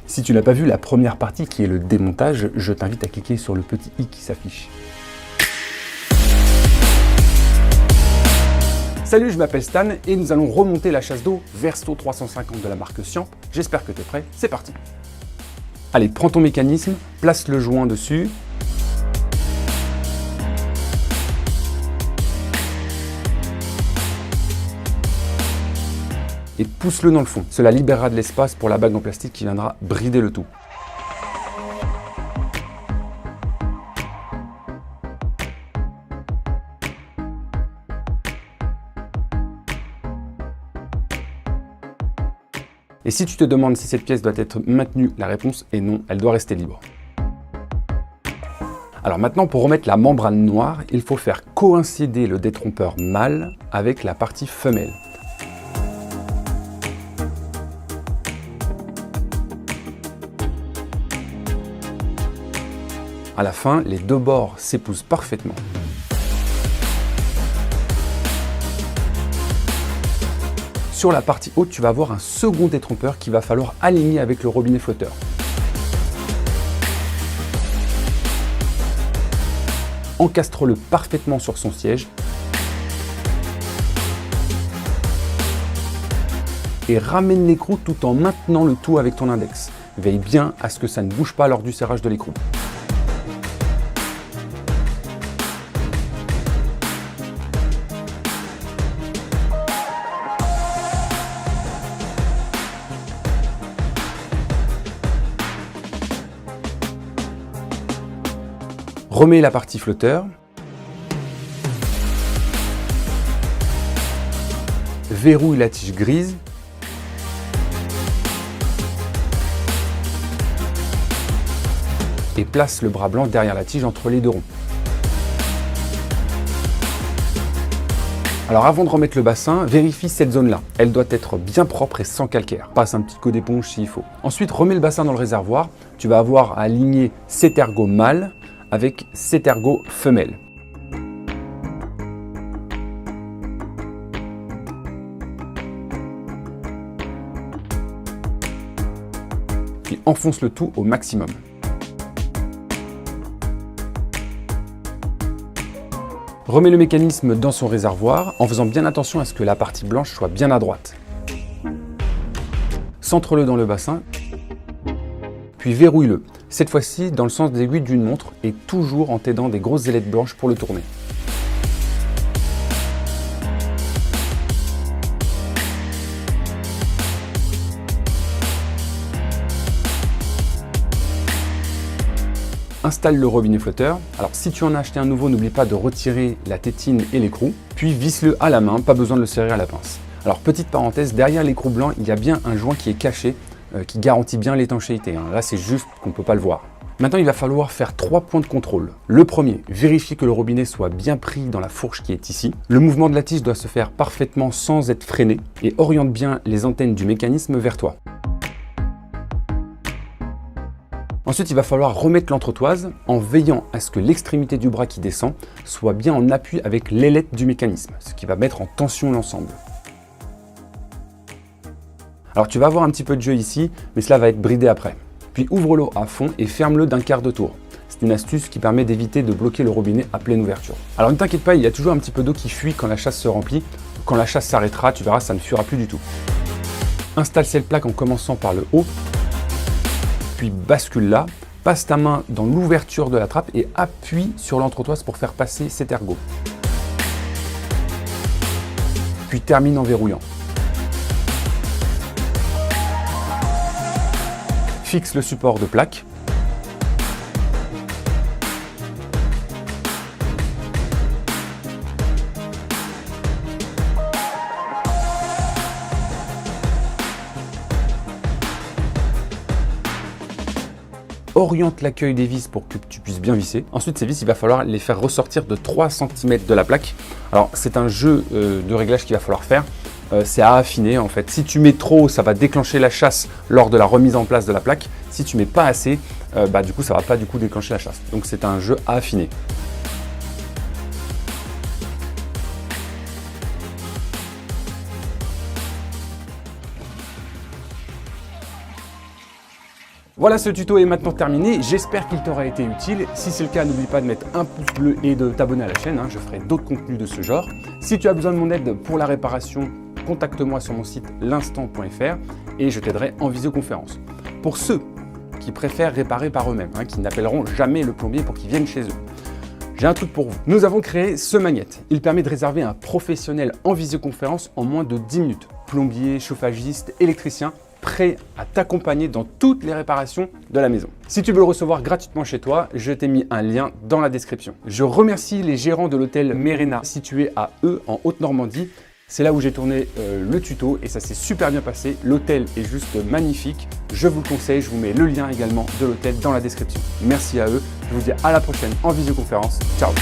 Si tu n'as pas vu la première partie qui est le démontage, je t'invite à cliquer sur le petit i qui s'affiche. Salut, je m'appelle Stan et nous allons remonter la chasse d'eau Versto 350 de la marque Siamp. J'espère que tu es prêt, c'est parti. Allez, prends ton mécanisme, place le joint dessus. Et pousse-le dans le fond. Cela libérera de l'espace pour la bague en plastique qui viendra brider le tout. Et si tu te demandes si cette pièce doit être maintenue, la réponse est non, elle doit rester libre. Alors maintenant, pour remettre la membrane noire, il faut faire coïncider le détrompeur mâle avec la partie femelle. À la fin, les deux bords s'épousent parfaitement. Sur la partie haute, tu vas avoir un second détrompeur qu'il va falloir aligner avec le robinet flotteur. Encastre-le parfaitement sur son siège et ramène l'écrou tout en maintenant le tout avec ton index. Veille bien à ce que ça ne bouge pas lors du serrage de l'écrou. Remets la partie flotteur. Verrouille la tige grise. Et place le bras blanc derrière la tige entre les deux ronds. Alors avant de remettre le bassin, vérifie cette zone-là. Elle doit être bien propre et sans calcaire. Passe un petit coup d'éponge s'il faut. Ensuite, remets le bassin dans le réservoir. Tu vas avoir à aligner cet ergot mâle avec cet ergot femelle. Puis enfonce le tout au maximum. Remets le mécanisme dans son réservoir en faisant bien attention à ce que la partie blanche soit bien à droite. Centre-le dans le bassin, puis verrouille-le. Cette fois-ci dans le sens des aiguilles d'une montre et toujours en t'aidant des grosses ailettes blanches pour le tourner. Installe le robinet flotteur. Alors si tu en as acheté un nouveau, n'oublie pas de retirer la tétine et l'écrou, puis visse-le à la main, pas besoin de le serrer à la pince. Alors petite parenthèse, derrière l'écrou blanc, il y a bien un joint qui est caché, qui garantit bien l'étanchéité. Là c'est juste qu'on ne peut pas le voir. Maintenant il va falloir faire 3 points de contrôle. Le premier, vérifier que le robinet soit bien pris dans la fourche qui est ici. Le mouvement de la tige doit se faire parfaitement sans être freiné et oriente bien les antennes du mécanisme vers toi. Ensuite, il va falloir remettre l'entretoise en veillant à ce que l'extrémité du bras qui descend soit bien en appui avec l'ailette du mécanisme, ce qui va mettre en tension l'ensemble. Alors tu vas avoir un petit peu de jeu ici, mais cela va être bridé après. Puis ouvre-le à fond et ferme-le d'un quart de tour. C'est une astuce qui permet d'éviter de bloquer le robinet à pleine ouverture. Alors ne t'inquiète pas, il y a toujours un petit peu d'eau qui fuit quand la chasse se remplit. Quand la chasse s'arrêtera, tu verras, ça ne fuira plus du tout. Installe cette plaque en commençant par le haut. Puis bascule là, passe ta main dans l'ouverture de la trappe et appuie sur l'entretoise pour faire passer cet ergot. Puis termine en verrouillant. Fixe le support de plaque. Oriente l'accueil des vis pour que tu puisses bien visser. Ensuite, ces vis, il va falloir les faire ressortir de 3 cm de la plaque. Alors, c'est un jeu de réglage qu'il va falloir faire. C'est à affiner en fait. Si tu mets trop, ça va déclencher la chasse lors de la remise en place de la plaque. Si tu mets pas assez, du coup, ça va pas déclencher la chasse. Donc, c'est un jeu à affiner. Voilà, ce tuto est maintenant terminé, j'espère qu'il t'aura été utile. Si c'est le cas, n'oublie pas de mettre un pouce bleu et de t'abonner à la chaîne, je ferai d'autres contenus de ce genre. Si tu as besoin de mon aide pour la réparation, contacte-moi sur mon site l'instant.fr et je t'aiderai en visioconférence. Pour ceux qui préfèrent réparer par eux-mêmes, qui n'appelleront jamais le plombier pour qu'il vienne chez eux, j'ai un truc pour vous. Nous avons créé ce Magnet. Il permet de réserver un professionnel en visioconférence en moins de 10 minutes. Plombier, chauffagiste, électricien, prêt à t'accompagner dans toutes les réparations de la maison. Si tu veux le recevoir gratuitement chez toi, je t'ai mis un lien dans la description. Je remercie les gérants de l'hôtel Merena situé à Eu en Haute-Normandie. C'est là où j'ai tourné le tuto et ça s'est super bien passé. L'hôtel est juste magnifique. Je vous le conseille, je vous mets le lien également de l'hôtel dans la description. Merci à eux. Je vous dis à la prochaine en visioconférence. Ciao!